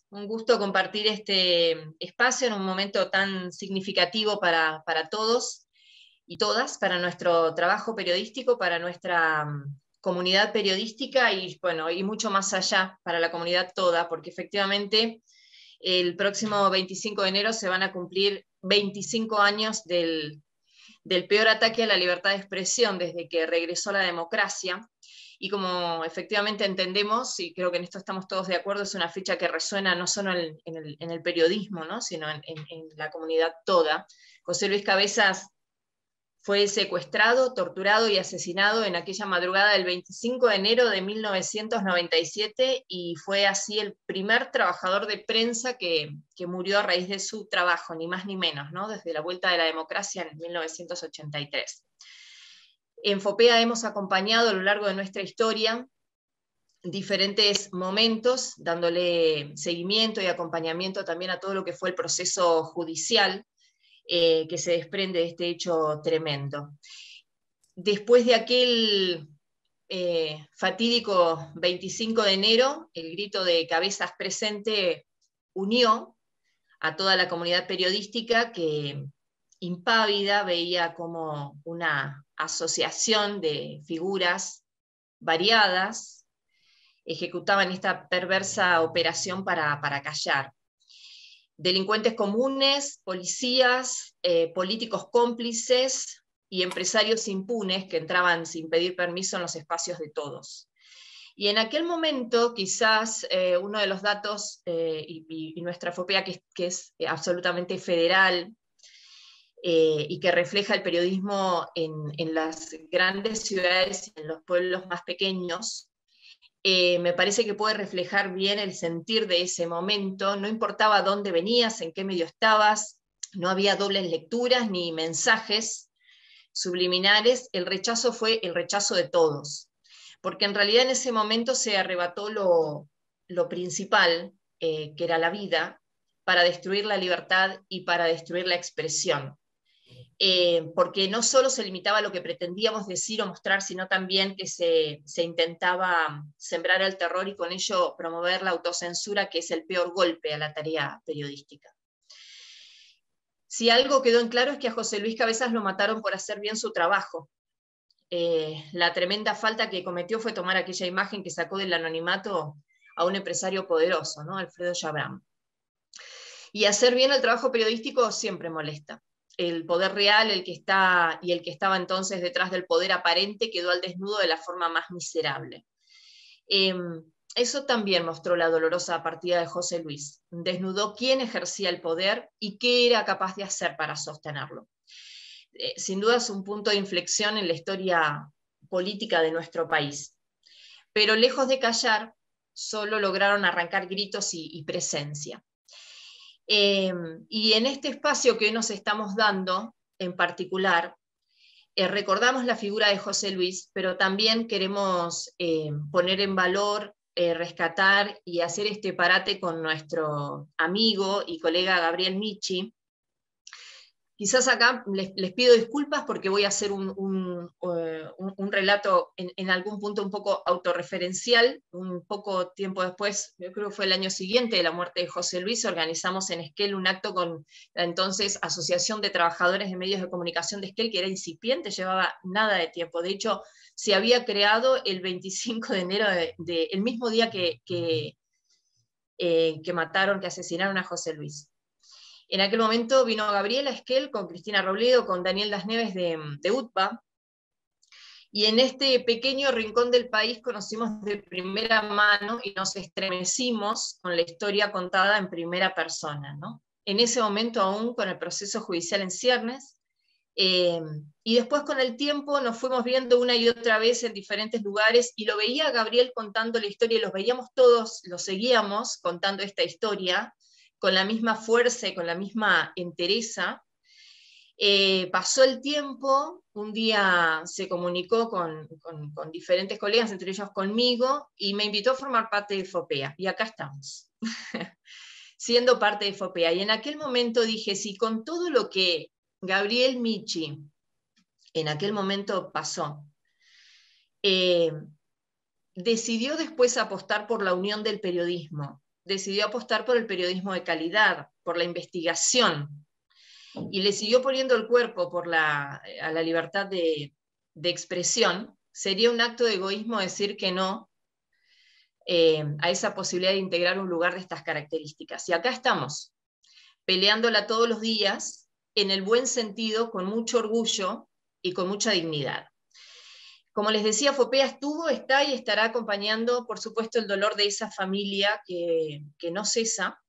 Un gusto compartir este espacio en un momento tan significativo para todos y todas, para nuestro trabajo periodístico, para nuestra comunidad periodística y, bueno, y mucho más allá, para la comunidad toda, porque efectivamente el próximo 25 de enero se van a cumplir 25 años del peor ataque a la libertad de expresión desde que regresó la democracia. Y como efectivamente entendemos, y creo que en esto estamos todos de acuerdo, es una fecha que resuena no solo en el periodismo, ¿no? Sino en la comunidad toda. José Luis Cabezas fue secuestrado, torturado y asesinado en aquella madrugada del 25 de enero de 1997 y fue así el primer trabajador de prensa que murió a raíz de su trabajo, ni más ni menos, ¿no? Desde la vuelta de la democracia en 1983. En FOPEA hemos acompañado a lo largo de nuestra historia diferentes momentos, dándole seguimiento y acompañamiento también a todo lo que fue el proceso judicial que se desprende de este hecho tremendo. Después de aquel fatídico 25 de enero, el grito de Cabezas presente unió a toda la comunidad periodística que impávida veía como una asociación de figuras variadas ejecutaban esta perversa operación para callar. Delincuentes comunes, policías, políticos cómplices y empresarios impunes que entraban sin pedir permiso en los espacios de todos. Y en aquel momento, quizás uno de los datos, y nuestra FOPEA, que es absolutamente federal, y que refleja el periodismo en las grandes ciudades y en los pueblos más pequeños, me parece que puede reflejar bien el sentir de ese momento. No importaba dónde venías, en qué medio estabas, no había dobles lecturas ni mensajes subliminares, el rechazo fue el rechazo de todos, porque en realidad en ese momento se arrebató lo principal, que era la vida, para destruir la libertad y para destruir la expresión. Porque no solo se limitaba a lo que pretendíamos decir o mostrar, sino también que se intentaba sembrar el terror y con ello promover la autocensura, que es el peor golpe a la tarea periodística. Si algo quedó en claro es que a José Luis Cabezas lo mataron por hacer bien su trabajo. La tremenda falta que cometió fue tomar aquella imagen que sacó del anonimato a un empresario poderoso, ¿no? Alfredo Chabram. Y hacer bien el trabajo periodístico siempre molesta. El poder real, el que está y el que estaba entonces detrás del poder aparente, quedó al desnudo de la forma más miserable. Eso también mostró la dolorosa partida de José Luis. Desnudó quién ejercía el poder y qué era capaz de hacer para sostenerlo. Sin duda es un punto de inflexión en la historia política de nuestro país. Pero lejos de callar, solo lograron arrancar gritos y presencia. Y en este espacio que hoy nos estamos dando, en particular, recordamos la figura de José Luis, pero también queremos poner en valor, rescatar y hacer este parate con nuestro amigo y colega Gabriel Michi. Quizás acá les pido disculpas porque voy a hacer un relato en algún punto un poco autorreferencial. Un poco tiempo después, yo creo que fue el año siguiente de la muerte de José Luis, organizamos en Esquel un acto con la entonces Asociación de Trabajadores de Medios de Comunicación de Esquel, que era incipiente, llevaba nada de tiempo. De hecho, se había creado el 25 de enero, el mismo día que mataron, que asesinaron a José Luis. En aquel momento vino Gabriela Esquel con Cristina Robledo, con Daniel Das Neves de UTPA, y en este pequeño rincón del país conocimos de primera mano y nos estremecimos con la historia contada en primera persona, ¿no? En ese momento aún con el proceso judicial en ciernes, y después con el tiempo nos fuimos viendo una y otra vez en diferentes lugares, y lo veía Gabriel contando la historia, y los veíamos todos, lo seguíamos contando esta historia, con la misma fuerza y con la misma entereza. Pasó el tiempo, un día se comunicó con diferentes colegas, entre ellos conmigo, y me invitó a formar parte de FOPEA, y acá estamos, siendo parte de FOPEA. Y en aquel momento dije, si con todo lo que Gabriel Michi en aquel momento pasó, decidió después apostar por la unión del periodismo, decidió apostar por el periodismo de calidad, por la investigación, y le siguió poniendo el cuerpo a la libertad de expresión. Sería un acto de egoísmo decir que no a esa posibilidad de integrar un lugar de estas características. Y acá estamos, peleándola todos los días, en el buen sentido, con mucho orgullo y con mucha dignidad. Como les decía, FOPEA estuvo, está y estará acompañando, por supuesto, el dolor de esa familia que no cesa,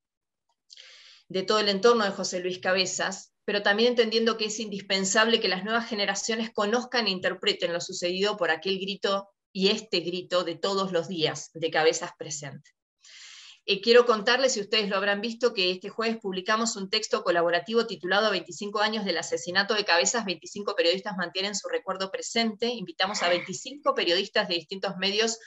de todo el entorno de José Luis Cabezas, pero también entendiendo que es indispensable que las nuevas generaciones conozcan e interpreten lo sucedido por aquel grito y este grito de todos los días de Cabezas presente. Quiero contarles, si ustedes lo habrán visto, que este jueves publicamos un texto colaborativo titulado "A 25 años del asesinato de Cabezas, 25 periodistas mantienen su recuerdo presente". Invitamos a 25 periodistas de distintos medios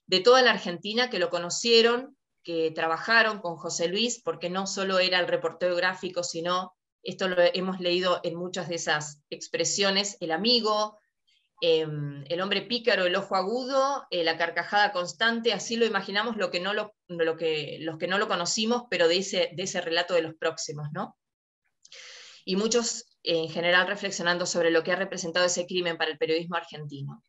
de toda la Argentina que lo conocieron, que trabajaron con José Luis, porque no solo era el reportero gráfico, sino, esto lo hemos leído en muchas de esas expresiones, el amigo, el hombre pícaro, el ojo agudo, la carcajada constante, así lo imaginamos los que no lo conocimos, pero de ese relato de los próximos, ¿no? Y muchos en general reflexionando sobre lo que ha representado ese crimen para el periodismo argentino.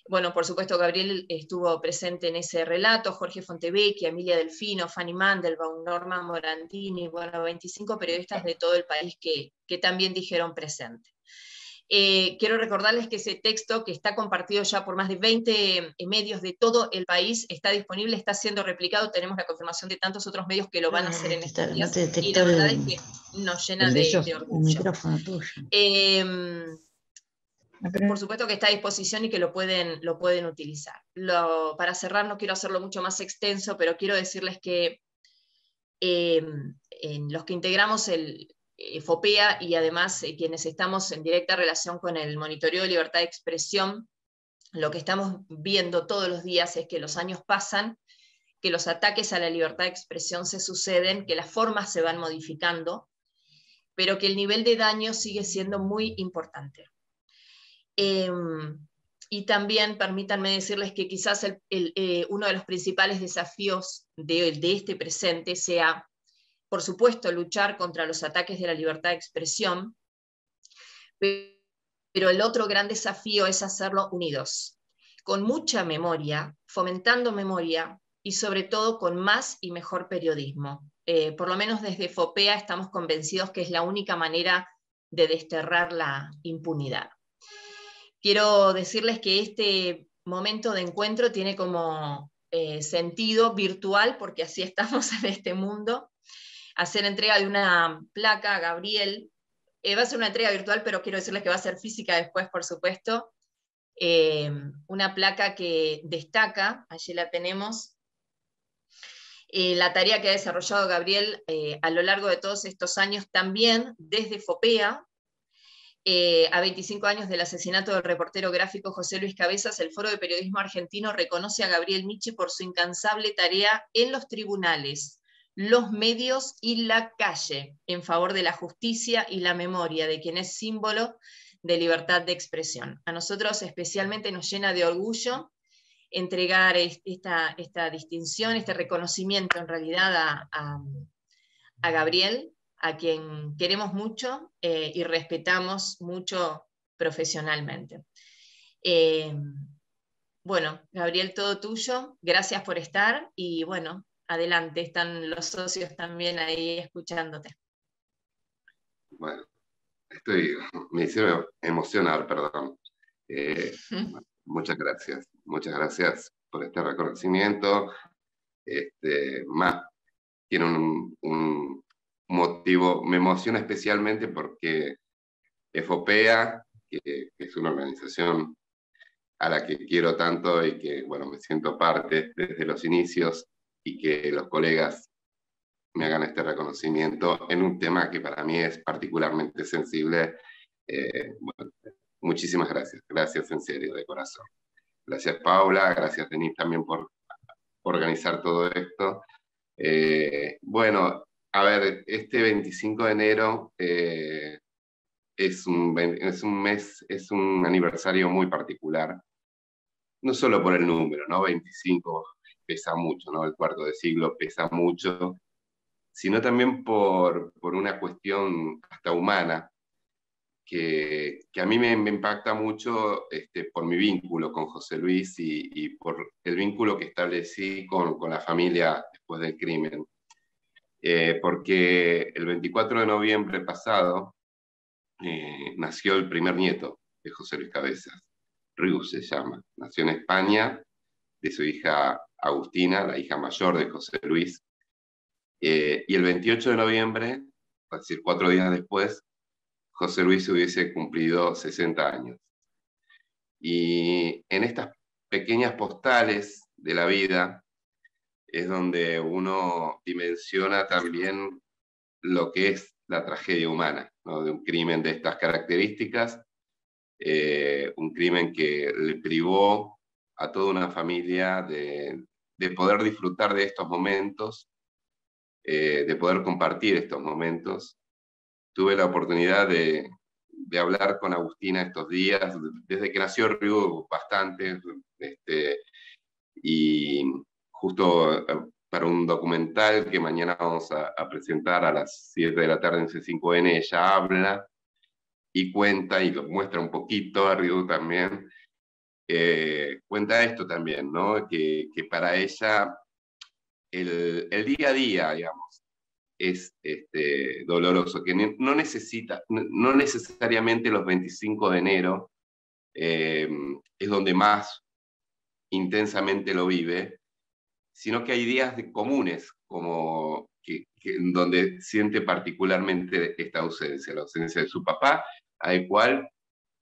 Bueno, por supuesto, Gabriel estuvo presente en ese relato, Jorge Fontevecchia, Emilia Delfino, Fanny Mandelbaum, Norma Morandini, bueno, 25 periodistas de todo el país que también dijeron presente. Quiero recordarles que ese texto, que está compartido ya por más de 20 medios de todo el país, está disponible, está siendo replicado, tenemos la confirmación de tantos otros medios que lo van a hacer en estos días, y la verdad es que nos llena de orgullo. El micrófono tuyo. Por supuesto que está a disposición y que lo pueden utilizar. Para cerrar, no quiero hacerlo mucho más extenso, pero quiero decirles que en los que integramos el FOPEA y además quienes estamos en directa relación con el monitoreo de libertad de expresión, lo que estamos viendo todos los días es que los años pasan, que los ataques a la libertad de expresión se suceden, que las formas se van modificando, pero que el nivel de daño sigue siendo muy importante. Y también permítanme decirles que quizás uno de los principales desafíos de este presente sea, por supuesto, luchar contra los ataques de la libertad de expresión, pero el otro gran desafío es hacerlo unidos, con mucha memoria, fomentando memoria y sobre todo con más y mejor periodismo. Por lo menos desde FOPEA estamos convencidos que es la única manera de desterrar la impunidad. Quiero decirles que este momento de encuentro tiene como sentido virtual, porque así estamos en este mundo, hacer entrega de una placa a Gabriel. Va a ser una entrega virtual, pero quiero decirles que va a ser física después, por supuesto. Una placa que destaca, allí la tenemos, la tarea que ha desarrollado Gabriel a lo largo de todos estos años, también desde FOPEA. A 25 años del asesinato del reportero gráfico José Luis Cabezas, el Foro de Periodismo Argentino reconoce a Gabriel Michi por su incansable tarea en los tribunales, los medios y la calle, en favor de la justicia y la memoria de quien es símbolo de libertad de expresión. A nosotros especialmente nos llena de orgullo entregar esta distinción, este reconocimiento en realidad a Gabriel, a quien queremos mucho y respetamos mucho profesionalmente. Bueno, Gabriel, todo tuyo, gracias por estar y bueno, adelante, están los socios también ahí escuchándote. Bueno, me hicieron emocionar, perdón. Muchas gracias por este reconocimiento. Más tiene un motivo, me emociona especialmente porque FOPEA, que es una organización a la que quiero tanto y que, bueno, me siento parte desde los inicios, y que los colegas me hagan este reconocimiento en un tema que para mí es particularmente sensible. Bueno, muchísimas gracias en serio, de corazón. Gracias Paula, gracias Denise también por organizar todo esto. Bueno, a ver, este 25 de enero es un aniversario muy particular, no solo por el número, ¿no? 25, pesa mucho, ¿no? El cuarto de siglo pesa mucho, sino también por una cuestión hasta humana, que a mí me impacta mucho por mi vínculo con José Luis y por el vínculo que establecí con la familia después del crimen. Porque el 24 de noviembre pasado nació el primer nieto de José Luis Cabezas, Rius se llama. Nació en España, de su hija Agustina, la hija mayor de José Luis. Y el 28 de noviembre, es decir, 4 días después, José Luis hubiese cumplido 60 años. Y en estas pequeñas postales de la vida es donde uno dimensiona también lo que es la tragedia humana, ¿no? De un crimen de estas características, un crimen que le privó a toda una familia de poder disfrutar de estos momentos, de poder compartir estos momentos. Tuve la oportunidad de hablar con Agustina estos días, desde que nació Riu bastante, y justo para un documental que mañana vamos a presentar a las 7 de la tarde en C5N, ella habla y cuenta y lo muestra un poquito, a Riu también, cuenta esto también, ¿no? Que para ella el día a día, digamos, es doloroso, que no necesariamente los 25 de enero es donde más intensamente lo vive, sino que hay días comunes, como en donde siente particularmente esta ausencia, la ausencia de su papá, al cual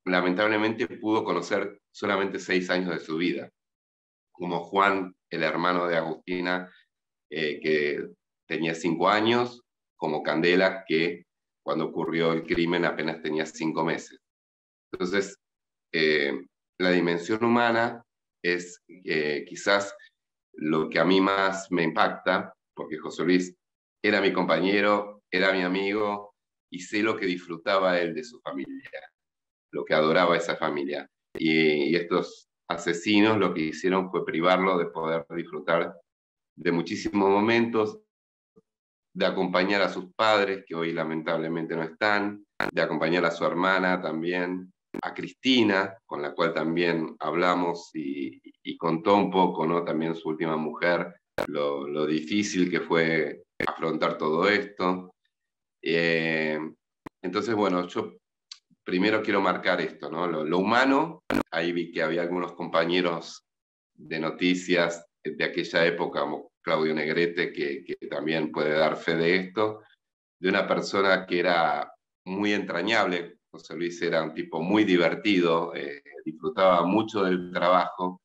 lamentablemente pudo conocer solamente 6 años de su vida, como Juan, el hermano de Agustina, que tenía 5 años, como Candela, que cuando ocurrió el crimen apenas tenía 5 meses. Entonces, la dimensión humana es quizás lo que a mí más me impacta, porque José Luis era mi compañero, era mi amigo, y sé lo que disfrutaba él de su familia, lo que adoraba esa familia. Y estos asesinos lo que hicieron fue privarlo de poder disfrutar de muchísimos momentos, de acompañar a sus padres, que hoy lamentablemente no están, de acompañar a su hermana también, a Cristina, con la cual también hablamos y contó un poco, ¿no? También su última mujer, lo difícil que fue afrontar todo esto. Entonces, bueno, yo primero quiero marcar esto, ¿no? Lo humano, ahí vi que había algunos compañeros de noticias de aquella época, como Claudio Negrete, que también puede dar fe de esto, de una persona que era muy entrañable. José Luis era un tipo muy divertido, disfrutaba mucho del trabajo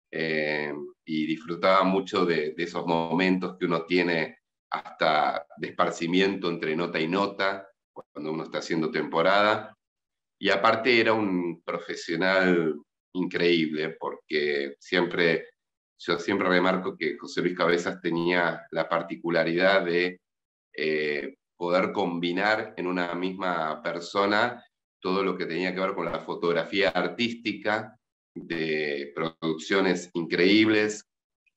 y disfrutaba mucho de esos momentos que uno tiene hasta de esparcimiento entre nota y nota, cuando uno está haciendo temporada. Y aparte era un profesional increíble, porque yo siempre remarco que José Luis Cabezas tenía la particularidad de poder combinar en una misma persona todo lo que tenía que ver con la fotografía artística, de producciones increíbles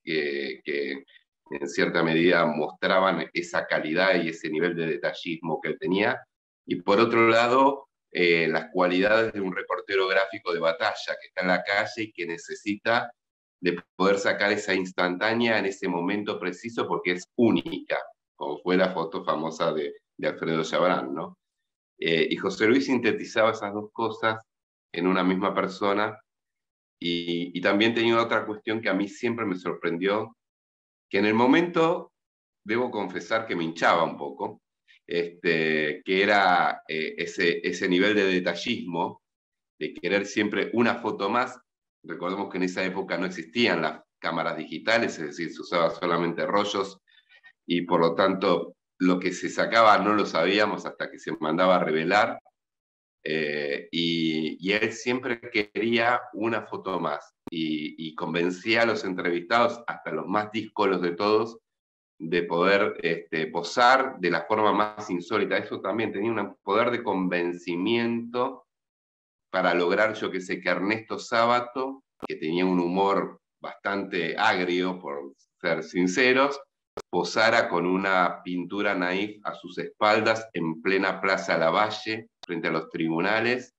que en cierta medida mostraban esa calidad y ese nivel de detallismo que él tenía, y por otro lado, las cualidades de un reportero gráfico de batalla que está en la calle y que necesita de poder sacar esa instantánea en ese momento preciso porque es única, como fue la foto famosa de Alfredo Chabrán, ¿no? Y José Luis sintetizaba esas dos cosas en una misma persona, y también tenía otra cuestión que a mí siempre me sorprendió, que en el momento, debo confesar que me hinchaba un poco, que era ese nivel de detallismo, de querer siempre una foto más. Recordemos que en esa época no existían las cámaras digitales, es decir, se usaba solamente rollos, y por lo tanto lo que se sacaba no lo sabíamos hasta que se mandaba a revelar, y él siempre quería una foto más, y convencía a los entrevistados, hasta los más díscolos de todos, de poder posar de la forma más insólita. Eso también tenía un poder de convencimiento para lograr, yo que sé, que Ernesto Sábato, que tenía un humor bastante agrio, por ser sinceros, posara con una pintura naif a sus espaldas en plena Plaza Lavalle, frente a los tribunales,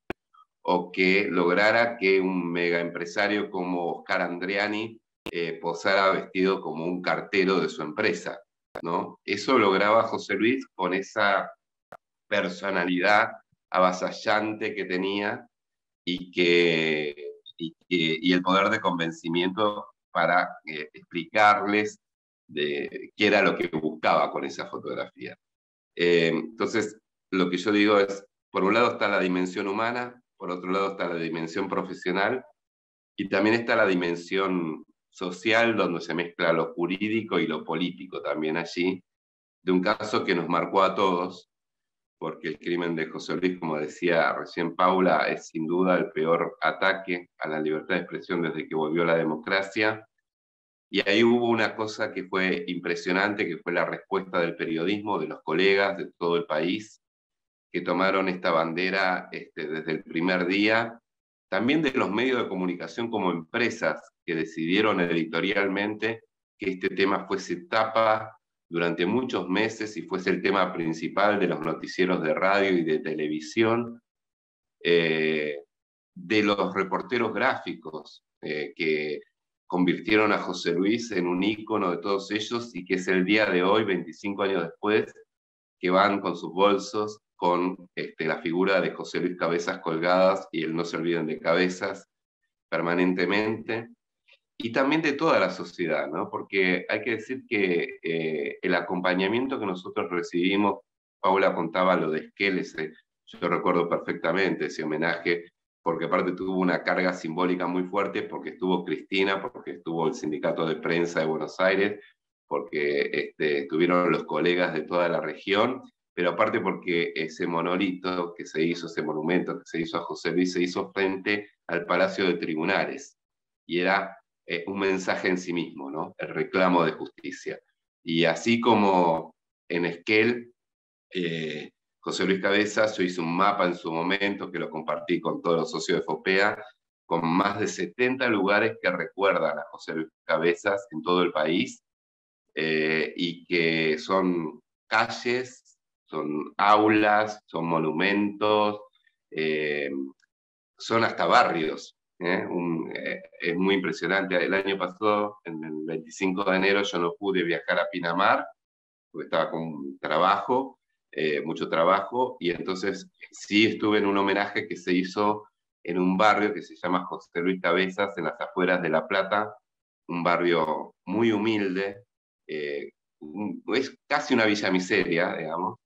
o que lograra que un mega empresario como Oscar Andreani posara vestido como un cartero de su empresa, ¿no? Eso lograba José Luis con esa personalidad avasallante que tenía y el poder de convencimiento para explicarles qué era lo que buscaba con esa fotografía. Entonces, lo que yo digo es, por un lado está la dimensión humana, por otro lado está la dimensión profesional, y también está la dimensión social, donde se mezcla lo jurídico y lo político también allí, de un caso que nos marcó a todos, porque el crimen de José Luis, como decía recién Paula, es sin duda el peor ataque a la libertad de expresión desde que volvió la democracia. Y ahí hubo una cosa que fue impresionante, que fue la respuesta del periodismo, de los colegas de todo el país, que tomaron esta bandera desde el primer día, también de los medios de comunicación como empresas que decidieron editorialmente que este tema fuese tapa durante muchos meses y fuese el tema principal de los noticieros de radio y de televisión, de los reporteros gráficos que convirtieron a José Luis en un ícono de todos ellos y que es el día de hoy, 25 años después, que van con sus bolsos con la figura de José Luis Cabezas colgadas y el No se olviden de Cabezas permanentemente, y también de toda la sociedad, ¿no? Porque hay que decir que el acompañamiento que nosotros recibimos, Paula contaba lo de Esquel, yo recuerdo perfectamente ese homenaje, porque aparte tuvo una carga simbólica muy fuerte, porque estuvo Cristina, porque estuvo el Sindicato de Prensa de Buenos Aires, porque estuvieron los colegas de toda la región, pero aparte porque ese monolito que se hizo, ese monumento que se hizo a José Luis, se hizo frente al Palacio de Tribunales, y era un mensaje en sí mismo, ¿no? El reclamo de justicia. Y así como en Esquel, José Luis Cabezas, yo hice un mapa en su momento que lo compartí con todos los socios de FOPEA, con más de 70 lugares que recuerdan a José Luis Cabezas en todo el país, y que son calles, son aulas, son monumentos, son hasta barrios. Es muy impresionante. El año pasado, en el 25 de enero, yo no pude viajar a Pinamar, porque estaba con trabajo, mucho trabajo, y entonces sí estuve en un homenaje que se hizo en un barrio que se llama José Luis Cabezas, en las afueras de La Plata, un barrio muy humilde, es casi una villa miseria, digamos,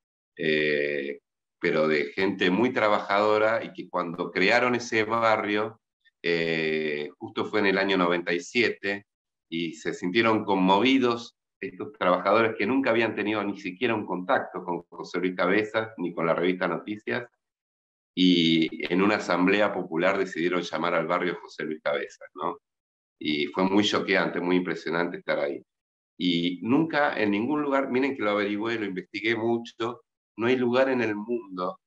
pero de gente muy trabajadora, y que cuando crearon ese barrio, justo fue en el año 97, y se sintieron conmovidos estos trabajadores que nunca habían tenido ni siquiera un contacto con José Luis Cabezas ni con la revista Noticias, y en una asamblea popular decidieron llamar al barrio José Luis Cabezas, ¿no? Y fue muy choqueante, muy impresionante estar ahí. Y nunca en ningún lugar, miren que lo averigüé, lo investigué mucho, no hay lugar en el mundo,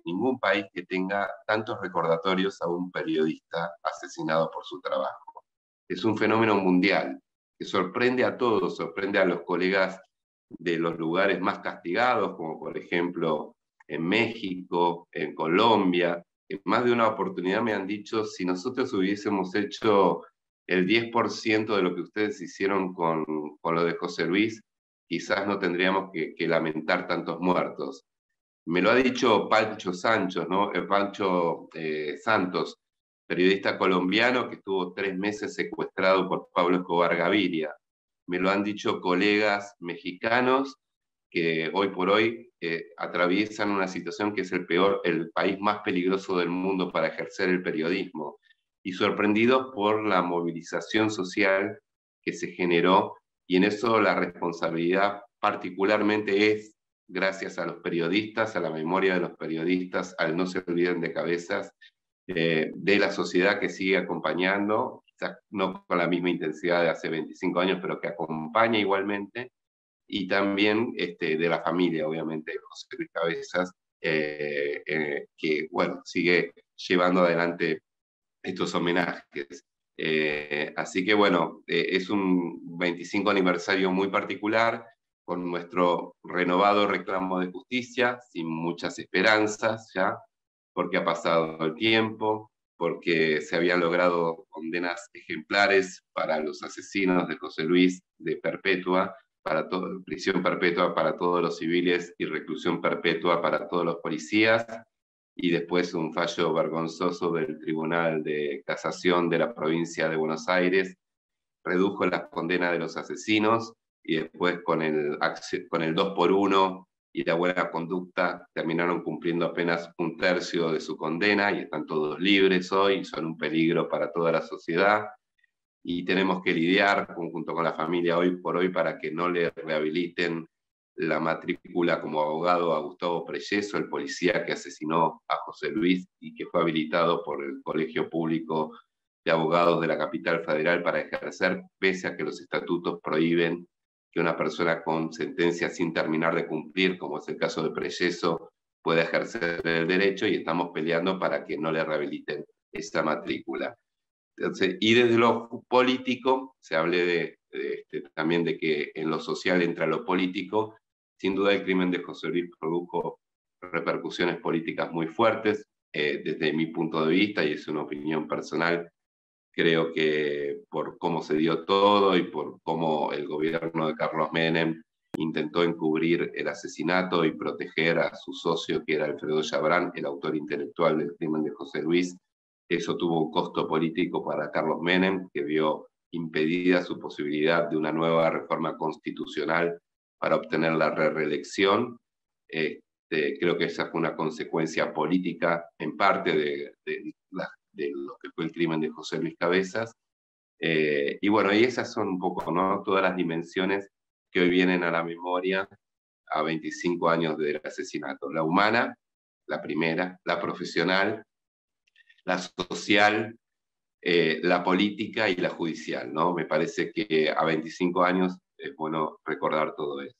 ningún país que tenga tantos recordatorios a un periodista asesinado por su trabajo. Es un fenómeno mundial que sorprende a todos, sorprende a los colegas de los lugares más castigados, como por ejemplo en México, en Colombia. En más de una oportunidad me han dicho, si nosotros hubiésemos hecho el 10% de lo que ustedes hicieron con lo de José Luis, quizás no tendríamos que lamentar tantos muertos. Me lo ha dicho Pancho Santos, ¿no? Pancho Santos, periodista colombiano que estuvo 3 meses secuestrado por Pablo Escobar Gaviria. Me lo han dicho colegas mexicanos que hoy por hoy atraviesan una situación que es el país más peligroso del mundo para ejercer el periodismo, y sorprendidos por la movilización social que se generó, y en eso la responsabilidad particularmente es gracias a los periodistas, a la memoria de los periodistas, al No se olviden de Cabezas, de la sociedad que sigue acompañando, quizás no con la misma intensidad de hace 25 años, pero que acompaña igualmente, y también de la familia, obviamente, de José Luis Cabezas, que, bueno, sigue llevando adelante estos homenajes. Así que bueno, es un 25 aniversario muy particular, con nuestro renovado reclamo de justicia, sin muchas esperanzas ya, porque ha pasado el tiempo, porque se habían logrado condenas ejemplares para los asesinos de José Luis de perpetua, prisión perpetua para todos los civiles y reclusión perpetua para todos los policías, y después un fallo vergonzoso del Tribunal de Casación de la provincia de Buenos Aires redujo las condenas de los asesinos, y después con el 2x1 y la buena conducta terminaron cumpliendo apenas un tercio de su condena y están todos libres hoy y son un peligro para toda la sociedad. Y tenemos que lidiar junto con la familia hoy por hoy para que no le rehabiliten la matrícula como abogado a Gustavo Preyeso, el policía que asesinó a José Luis y que fue habilitado por el Colegio Público de Abogados de la Capital Federal para ejercer, pese a que los estatutos prohíben que una persona con sentencia sin terminar de cumplir, como es el caso de Preyeso, pueda ejercer el derecho, y estamos peleando para que no le rehabiliten esa matrícula. Entonces, y desde lo político, se hable también de que en lo social entra lo político. Sin duda el crimen de José Luis produjo repercusiones políticas muy fuertes. Desde mi punto de vista, y es una opinión personal, creo que por cómo se dio todo y por cómo el gobierno de Carlos Menem intentó encubrir el asesinato y proteger a su socio, que era Alfredo Chabrán, el autor intelectual del crimen de José Luis, eso tuvo un costo político para Carlos Menem, que vio impedida su posibilidad de una nueva reforma constitucional para obtener la reelección. Creo que esa fue una consecuencia política en parte de lo que fue el crimen de José Luis Cabezas. Y bueno, y esas son un poco, ¿no?, todas las dimensiones que hoy vienen a la memoria a 25 años del asesinato. La humana, la primera, la profesional, la social, la política y la judicial, ¿no? Me parece que a 25 años es bueno recordar todo eso.